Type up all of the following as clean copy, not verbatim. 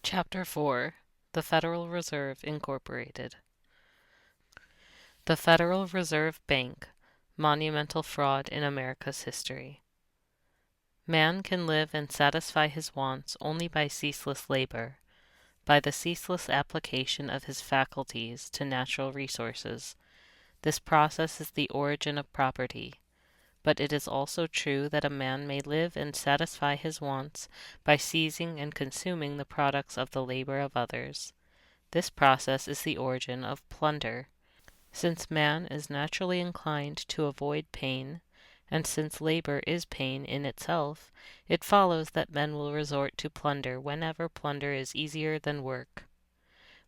Chapter 4. The Federal Reserve Incorporated. The Federal Reserve Bank, monumental fraud in America's history. Man can live and satisfy his wants only by ceaseless labor, by the ceaseless application of his faculties to natural resources. This process is the origin of property. But it is also true that a man may live and satisfy his wants by seizing and consuming the products of the labor of others. This process is the origin of plunder. Since man is naturally inclined to avoid pain, and since labor is pain in itself, it follows that men will resort to plunder whenever plunder is easier than work.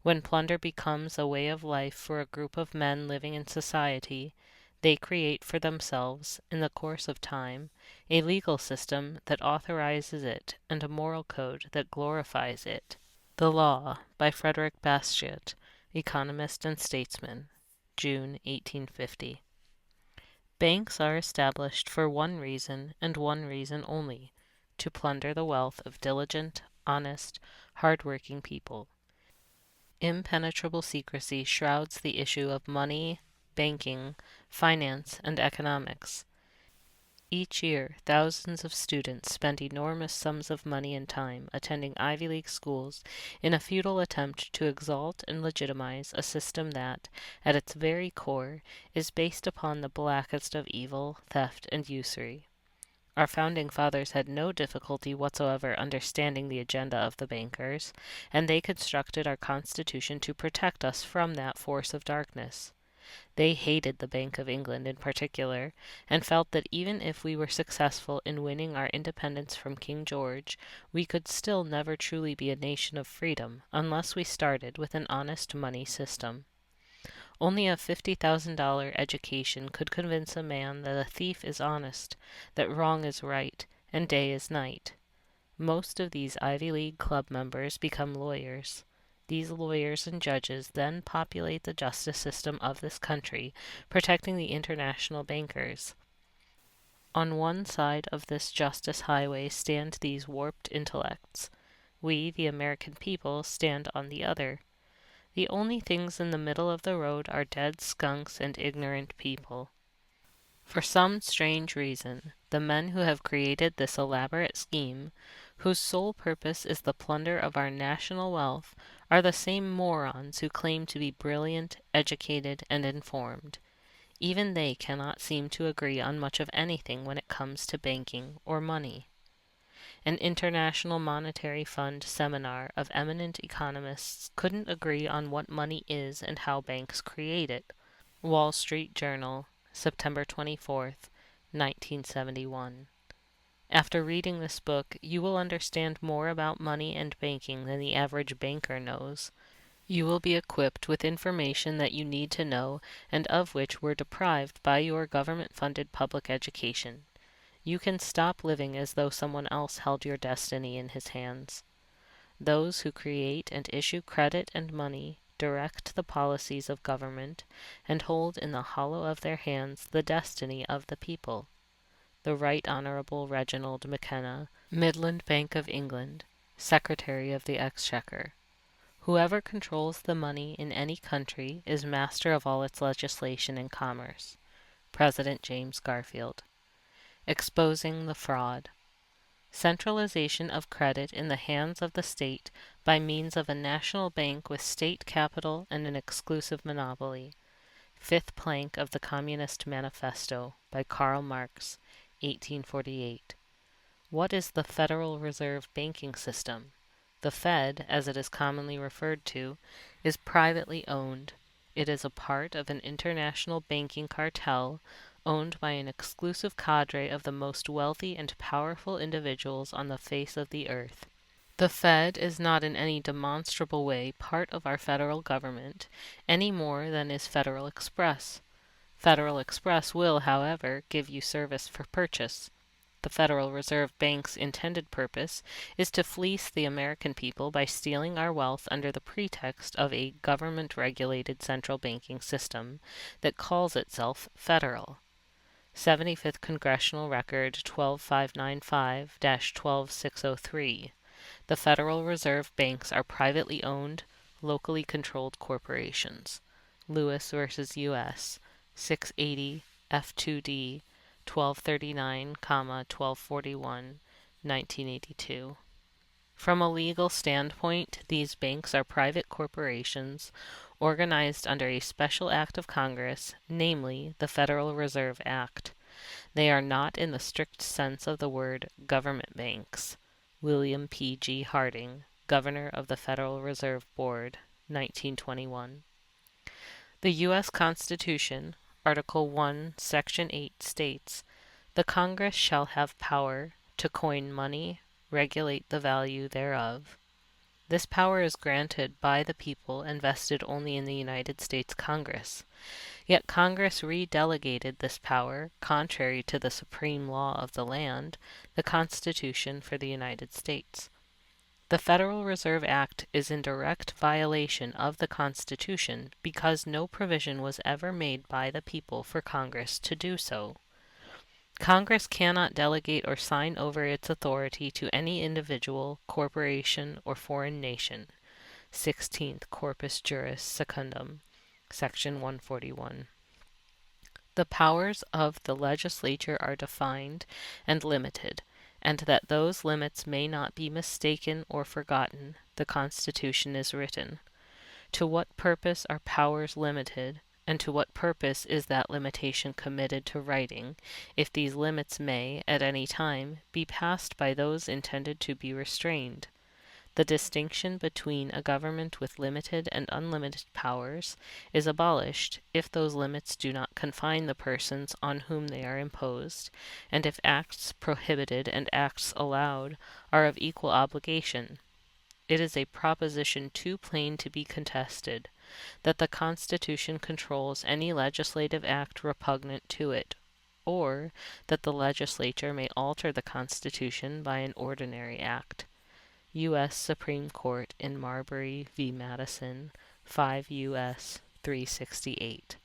When plunder becomes a way of life for a group of men living in society, they create for themselves, in the course of time, a legal system that authorizes it and a moral code that glorifies it. The Law, by Frederick Bastiat, economist and statesman, June 1850. Banks are established for one reason and one reason only, to plunder the wealth of diligent, honest, hard-working people. Impenetrable secrecy shrouds the issue of money, banking, finance, and economics. Each year, thousands of students spend enormous sums of money and time attending Ivy League schools in a futile attempt to exalt and legitimize a system that, at its very core, is based upon the blackest of evil, theft, and usury. Our founding fathers had no difficulty whatsoever understanding the agenda of the bankers, and they constructed our Constitution to protect us from that force of darkness. They hated the Bank of England in particular, and felt that even if we were successful in winning our independence from King George, we could still never truly be a nation of freedom unless we started with an honest money system. Only a $50,000 education could convince a man that a thief is honest, that wrong is right, and day is night. Most of these Ivy League club members become lawyers. These lawyers and judges then populate the justice system of this country, protecting the international bankers. On one side of this justice highway stand these warped intellects. We, the American people, stand on the other. The only things in the middle of the road are dead skunks and ignorant people. For some strange reason, the men who have created this elaborate scheme, whose sole purpose is the plunder of our national wealth, are the same morons who claim to be brilliant, educated, and informed. Even they cannot seem to agree on much of anything when it comes to banking or money. An International Monetary Fund seminar of eminent economists couldn't agree on what money is and how banks create it. Wall Street Journal, September 24th, 1971. After reading this book, you will understand more about money and banking than the average banker knows. You will be equipped with information that you need to know and of which we're deprived by your government-funded public education. You can stop living as though someone else held your destiny in his hands. Those who create and issue credit and money direct the policies of government and hold in the hollow of their hands the destiny of the people. The Right Honorable Reginald McKenna, Midland Bank of England, Secretary of the Exchequer. Whoever controls the money in any country is master of all its legislation and commerce. President James Garfield. Exposing the fraud. Centralization of credit in the hands of the state by means of a national bank with state capital and an exclusive monopoly. Fifth plank of the Communist Manifesto by Karl Marx, 1848. What is the Federal Reserve banking system? The Fed, as it is commonly referred to, is privately owned. It is a part of an international banking cartel owned by an exclusive cadre of the most wealthy and powerful individuals on the face of the earth. The Fed is not in any demonstrable way part of our federal government, any more than is Federal Express. Federal Express will, however, give you service for purchase. The Federal Reserve Bank's intended purpose is to fleece the American people by stealing our wealth under the pretext of a government-regulated central banking system that calls itself federal. 75th Congressional Record 12595-12603, The Federal Reserve banks are privately owned, locally controlled corporations. Lewis versus U.S. 680 F2D 1239, 1241, 1982. From a legal standpoint, these banks are private corporations organized under a special act of Congress, namely the Federal Reserve Act. They are not in the strict sense of the word government banks. William P. G. Harding, Governor of the Federal Reserve Board, 1921. The U.S. Constitution, Article 1, Section 8 states, "The Congress shall have power to coin money, regulate the value thereof." This power is granted by the people and vested only in the United States Congress. Yet Congress re-delegated this power, contrary to the supreme law of the land, the Constitution for the United States. The Federal Reserve Act is in direct violation of the Constitution because no provision was ever made by the people for Congress to do so. Congress cannot delegate or sign over its authority to any individual, corporation, or foreign nation. 16th Corpus Juris Secundum, Section 141. The powers of the legislature are defined and limited, and that those limits may not be mistaken or forgotten, the Constitution is written. To what purpose are powers limited, and to what purpose is that limitation committed to writing, if these limits may, at any time, be passed by those intended to be restrained? The distinction between a government with limited and unlimited powers is abolished if those limits do not confine the persons on whom they are imposed, and if acts prohibited and acts allowed are of equal obligation. It is a proposition too plain to be contested, that the Constitution controls any legislative act repugnant to it, or that the legislature may alter the Constitution by an ordinary act. U.S. Supreme Court in Marbury v. Madison, 5 U.S. 368.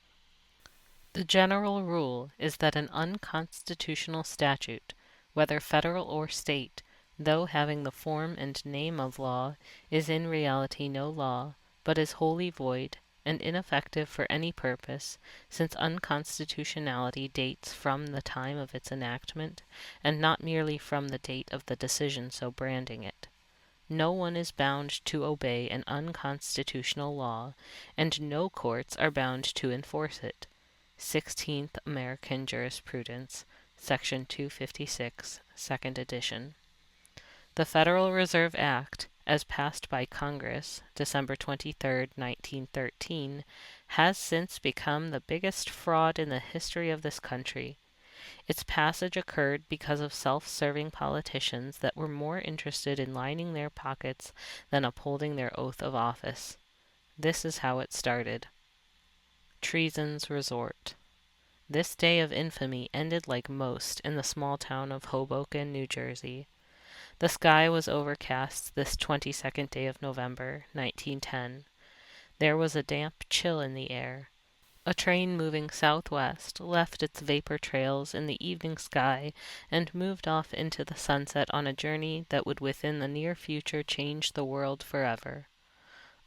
The general rule is that an unconstitutional statute, whether federal or state, though having the form and name of law, is in reality no law, but is wholly void and ineffective for any purpose, since unconstitutionality dates from the time of its enactment, and not merely from the date of the decision so branding it. No one is bound to obey an unconstitutional law, and no courts are bound to enforce it. 16th American Jurisprudence, Section 256, Second Edition. The Federal Reserve Act, as passed by Congress, December 23, 1913, has since become the biggest fraud in the history of this country. Its passage occurred because of self-serving politicians that were more interested in lining their pockets than upholding their oath of office. This is how it started. Treason's Resort. This day of infamy ended like most in the small town of Hoboken, New Jersey. The sky was overcast this 22nd day of November, 1910. There was a damp chill in the air. A train moving southwest left its vapor trails in the evening sky and moved off into the sunset on a journey that would within the near future change the world forever.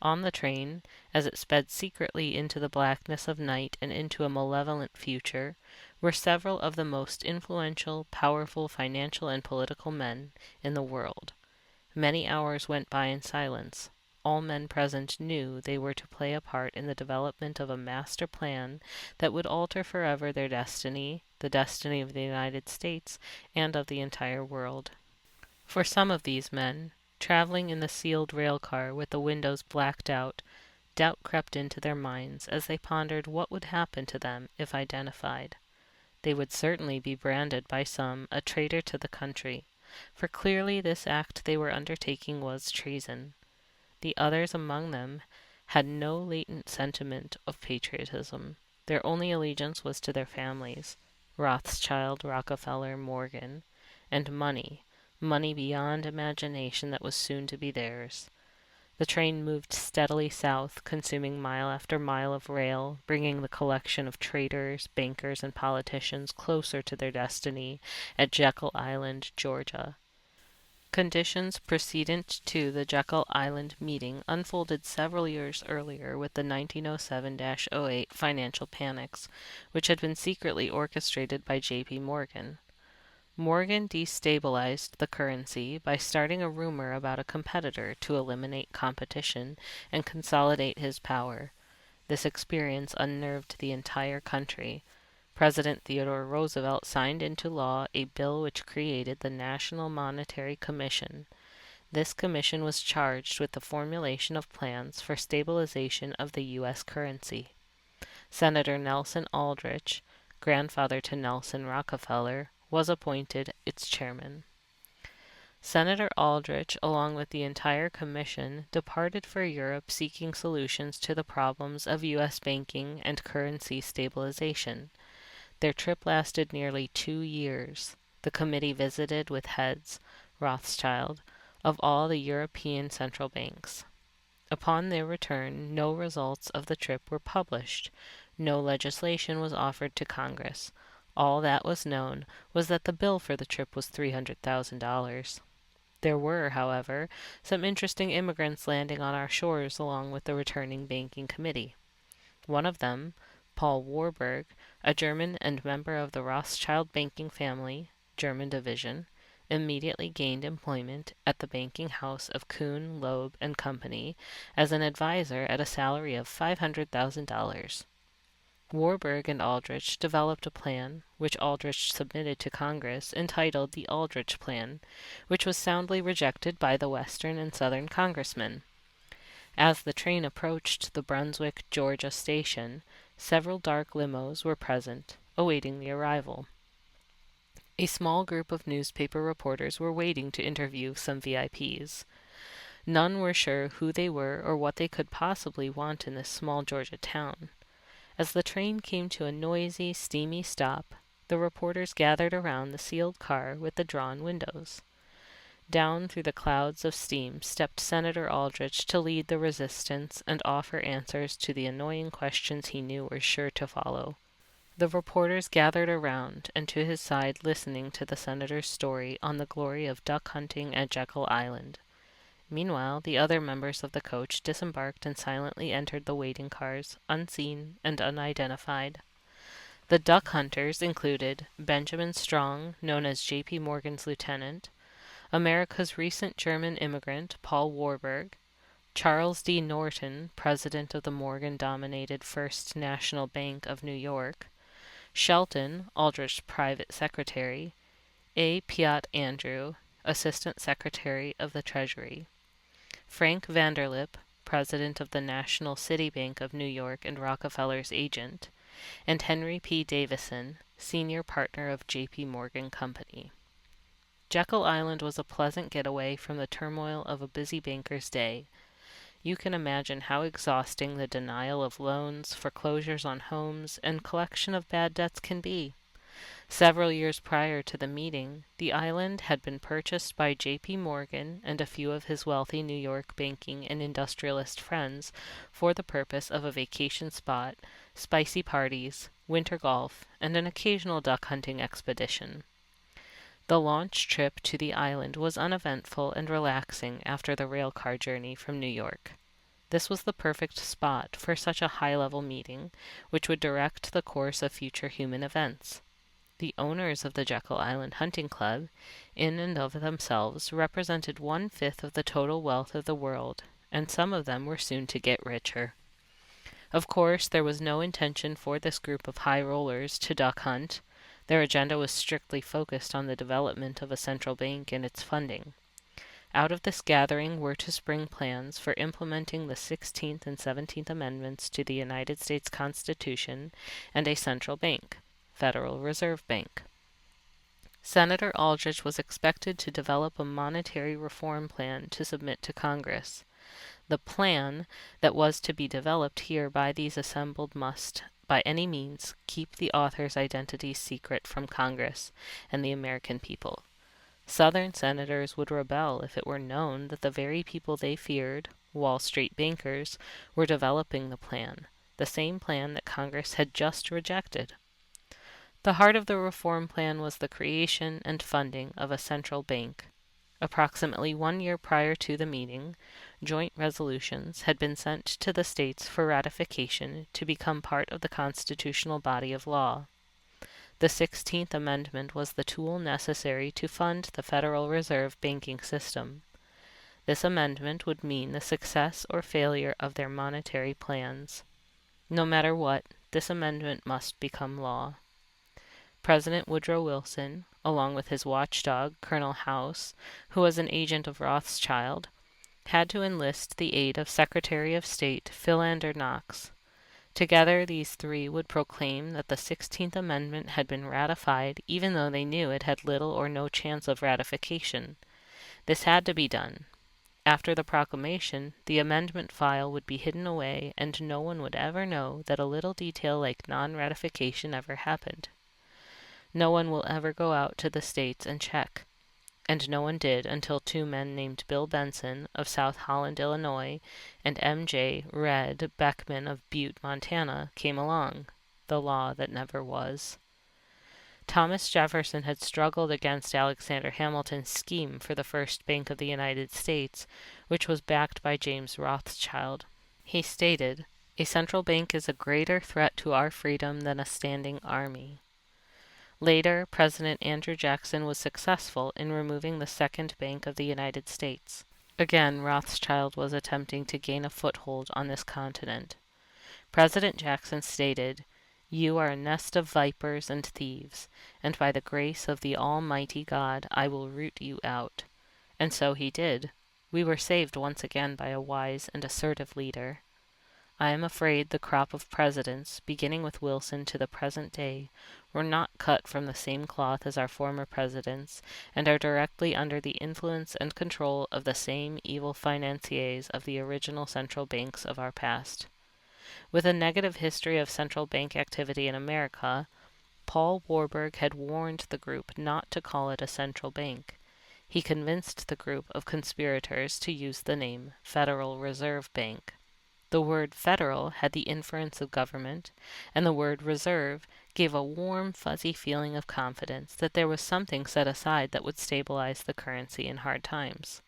On the train, as it sped secretly into the blackness of night and into a malevolent future, were several of the most influential, powerful financial and political men in the world. Many hours went by in silence. All men present knew they were to play a part in the development of a master plan that would alter forever their destiny, the destiny of the United States, and of the entire world. For some of these men, traveling in the sealed rail car with the windows blacked out, doubt crept into their minds as they pondered what would happen to them if identified. They would certainly be branded by some a traitor to the country, for clearly this act they were undertaking was treason. The others among them had no latent sentiment of patriotism. Their only allegiance was to their families, Rothschild, Rockefeller, Morgan, and money beyond imagination that was soon to be theirs. The train moved steadily south, consuming mile after mile of rail, bringing the collection of traders, bankers, and politicians closer to their destiny at Jekyll Island, Georgia. Conditions precedent to the Jekyll Island meeting unfolded several years earlier with the 1907-08 financial panics, which had been secretly orchestrated by J.P. Morgan. Morgan destabilized the currency by starting a rumor about a competitor to eliminate competition and consolidate his power. This experience unnerved the entire country. President Theodore Roosevelt signed into law a bill which created the National Monetary Commission. This commission was charged with the formulation of plans for stabilization of the U.S. currency. Senator Nelson Aldrich, grandfather to Nelson Rockefeller, was appointed its chairman. Senator Aldrich, along with the entire commission, departed for Europe seeking solutions to the problems of U.S. banking and currency stabilization. Their trip lasted nearly 2 years. The committee visited with heads, Rothschild, of all the European central banks. Upon their return, no results of the trip were published. No legislation was offered to Congress. All that was known was that the bill for the trip was $300,000. There were, however, some interesting immigrants landing on our shores along with the returning banking committee. One of them, Paul Warburg, a German and member of the Rothschild banking family, German division, immediately gained employment at the banking house of Kuhn, Loeb and Company as an advisor at a salary of $500,000. Warburg and Aldrich developed a plan, which Aldrich submitted to Congress, entitled the Aldrich Plan, which was soundly rejected by the Western and Southern congressmen. As the train approached the Brunswick, Georgia station, several dark limos were present, awaiting the arrival. A small group of newspaper reporters were waiting to interview some VIPs. None were sure who they were or what they could possibly want in this small Georgia town. As the train came to a noisy, steamy stop, the reporters gathered around the sealed car with the drawn windows. Down through the clouds of steam stepped Senator Aldrich to lead the resistance and offer answers to the annoying questions he knew were sure to follow. The reporters gathered around and to his side listening to the senator's story on the glory of duck hunting at Jekyll Island. Meanwhile, the other members of the coach disembarked and silently entered the waiting cars, unseen and unidentified. The duck hunters included Benjamin Strong, known as J.P. Morgan's lieutenant, America's recent German immigrant, Paul Warburg, Charles D. Norton, president of the Morgan-dominated First National Bank of New York, Shelton, Aldrich's private secretary, A. Piatt Andrew, assistant secretary of the Treasury, Frank Vanderlip, president of the National City Bank of New York and Rockefeller's agent, and Henry P. Davison, senior partner of J.P. Morgan Company. Jekyll Island was a pleasant getaway from the turmoil of a busy banker's day. You can imagine how exhausting the denial of loans, foreclosures on homes, and collection of bad debts can be. Several years prior to the meeting, the island had been purchased by J.P. Morgan and a few of his wealthy New York banking and industrialist friends for the purpose of a vacation spot, spicy parties, winter golf, and an occasional duck hunting expedition. The launch trip to the island was uneventful and relaxing after the railcar journey from New York. This was the perfect spot for such a high-level meeting, which would direct the course of future human events. The owners of the Jekyll Island Hunting Club, in and of themselves, represented 1/5 of the total wealth of the world, and some of them were soon to get richer. Of course, there was no intention for this group of high rollers to duck hunt. Their agenda was strictly focused on the development of a central bank and its funding. Out of this gathering were to spring plans for implementing the 16th and 17th Amendments to the United States Constitution and a central bank, Federal Reserve Bank. Senator Aldrich was expected to develop a monetary reform plan to submit to Congress. The plan that was to be developed here by these assembled must, by any means, keep the author's identity secret from Congress and the American people. Southern senators would rebel if it were known that the very people they feared, Wall Street bankers, were developing the plan that Congress had just rejected. The heart of the reform plan was the creation and funding of a central bank, Approximately 1 year prior to the meeting, joint resolutions had been sent to the states for ratification to become part of the constitutional body of law. The 16th Amendment was the tool necessary to fund the Federal Reserve banking system. This amendment would mean the success or failure of their monetary plans. No matter what, this amendment must become law. President Woodrow Wilson, along with his watchdog, Colonel House, who was an agent of Rothschild, had to enlist the aid of Secretary of State Philander Knox. Together, these three would proclaim that the 16th Amendment had been ratified even though they knew it had little or no chance of ratification. This had to be done. After the proclamation, the amendment file would be hidden away and no one would ever know that a little detail like non-ratification ever happened. No one will ever go out to the states and check. And no one did until two men named Bill Benson of South Holland, Illinois, and M.J. Red Beckman of Butte, Montana, came along. The law that never was. Thomas Jefferson had struggled against Alexander Hamilton's scheme for the first Bank of the United States, which was backed by James Rothschild. He stated, "A central bank is a greater threat to our freedom than a standing army." Later, President Andrew Jackson was successful in removing the Second Bank of the United States. Again, Rothschild was attempting to gain a foothold on this continent. President Jackson stated, "You are a nest of vipers and thieves, and by the grace of the Almighty God I will root you out." And so he did. We were saved once again by a wise and assertive leader. I am afraid the crop of presidents, beginning with Wilson to the present day, were not cut from the same cloth as our former presidents, and are directly under the influence and control of the same evil financiers of the original central banks of our past. With a negative history of central bank activity in America, Paul Warburg had warned the group not to call it a central bank. He convinced the group of conspirators to use the name Federal Reserve Bank. The word federal had the inference of government, and the word reserve gave a warm, fuzzy feeling of confidence that there was something set aside that would stabilize the currency in hard times.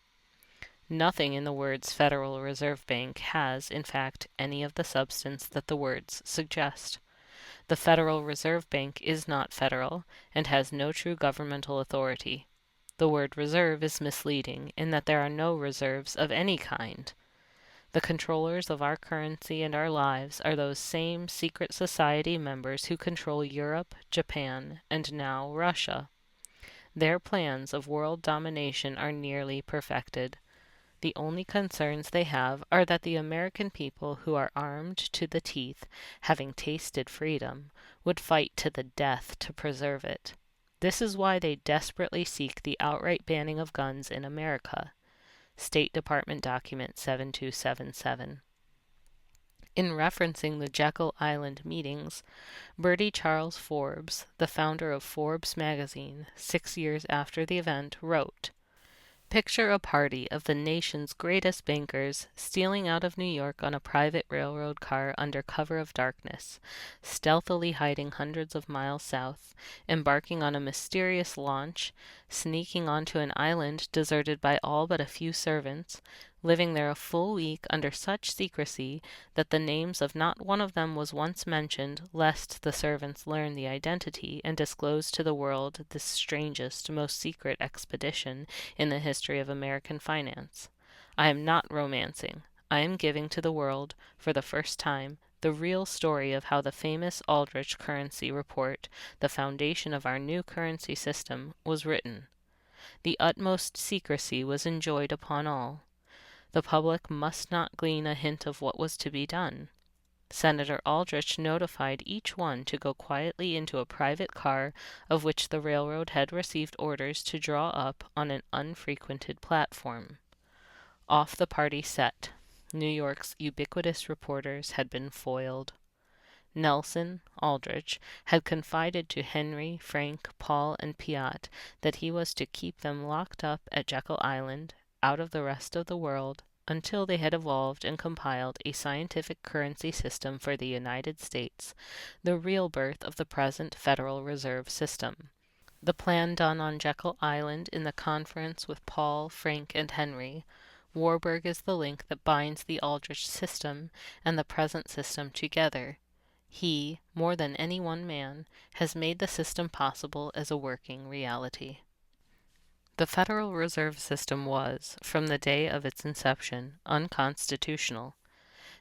Nothing in the words Federal Reserve Bank has, in fact, any of the substance that the words suggest. The Federal Reserve Bank is not federal, and has no true governmental authority. The word reserve is misleading in that there are no reserves of any kind. The controllers of our currency and our lives are those same secret society members who control Europe, Japan, and now Russia. Their plans of world domination are nearly perfected. The only concerns they have are that the American people who are armed to the teeth, having tasted freedom, would fight to the death to preserve it. This is why they desperately seek the outright banning of guns in America. State Department Document 7277. In referencing the Jekyll Island meetings, Bertie Charles Forbes, the founder of Forbes magazine, 6 years after the event, wrote, "Picture a party of the nation's greatest bankers stealing out of New York on a private railroad car under cover of darkness, stealthily hiding hundreds of miles south, embarking on a mysterious launch, sneaking onto an island deserted by all but a few servants, living there a full week under such secrecy that the names of not one of them was once mentioned, lest the servants learn the identity and disclose to the world this strangest, most secret expedition in the history of American finance. I am not romancing. I am giving to the world, for the first time, the real story of how the famous Aldrich currency report, the foundation of our new currency system, was written. The utmost secrecy was enjoined upon all. The public must not glean a hint of what was to be done. Senator Aldrich notified each one to go quietly into a private car of which the railroad had received orders to draw up on an unfrequented platform. Off the party set. New York's ubiquitous reporters had been foiled. Nelson, Aldrich, had confided to Henry, Frank, Paul, and Piatt that he was to keep them locked up at Jekyll Island, out of the rest of the world, until they had evolved and compiled a scientific currency system for the United States, the real birth of the present Federal Reserve System. The plan done on Jekyll Island in the conference with Paul, Frank, and Henry. Warburg is the link that binds the Aldrich system and the present system together. He, more than any one man, has made the system possible as a working reality. The Federal Reserve System was, from the day of its inception, unconstitutional.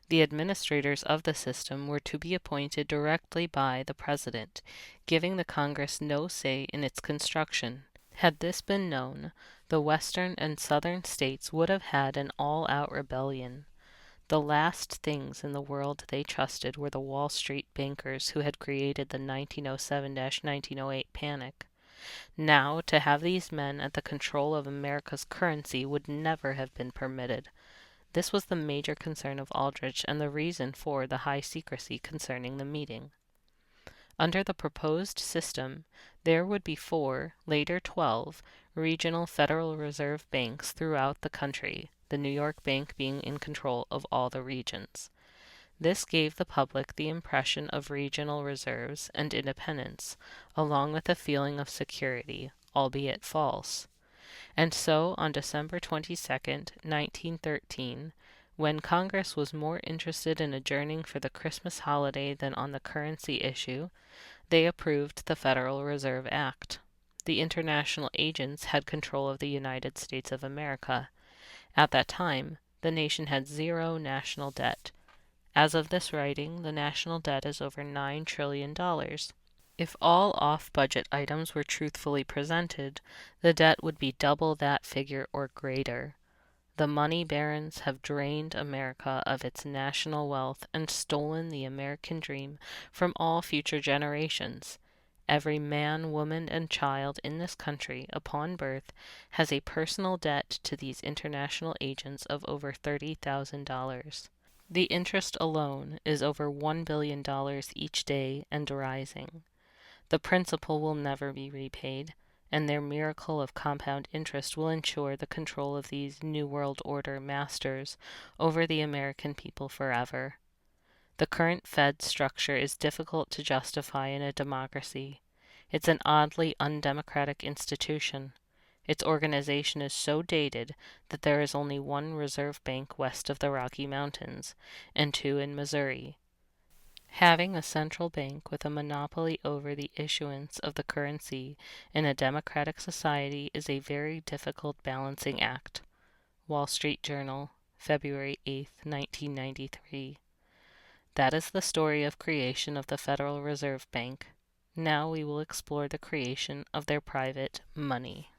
The administrators of the system were to be appointed directly by the President, giving the Congress no say in its construction. Had this been known, the Western and Southern states would have had an all-out rebellion. The last things in the world they trusted were the Wall Street bankers who had created the 1907-1908 panic. Now, to have these men at the control of America's currency would never have been permitted. This was the major concern of Aldrich and the reason for the high secrecy concerning the meeting. Under the proposed system, there would be 4, later 12, regional Federal Reserve banks throughout the country, the New York Bank being in control of all the regions. This gave the public the impression of regional reserves and independence, along with a feeling of security, albeit false. And so, on December 22, 1913, when Congress was more interested in adjourning for the Christmas holiday than on the currency issue, they approved the Federal Reserve Act. The international agents had control of the United States of America. At that time, the nation had 0 national debt. As of this writing, the national debt is over $9 trillion. If all off-budget items were truthfully presented, the debt would be double that figure or greater. The money barons have drained America of its national wealth and stolen the American dream from all future generations. Every man, woman, and child in this country, upon birth, has a personal debt to these international agents of over $30,000. The interest alone is over $1 billion each day and rising. The principal will never be repaid, and their miracle of compound interest will ensure the control of these New World Order masters over the American people forever. The current Fed structure is difficult to justify in a democracy. It's an oddly undemocratic institution. Its organization is so dated that there is only one reserve bank west of the Rocky Mountains, and 2 in Missouri. Having a central bank with a monopoly over the issuance of the currency in a democratic society is a very difficult balancing act. Wall Street Journal, February 8, 1993. That is the story of creation of the Federal Reserve Bank. Now we will explore the creation of their private money.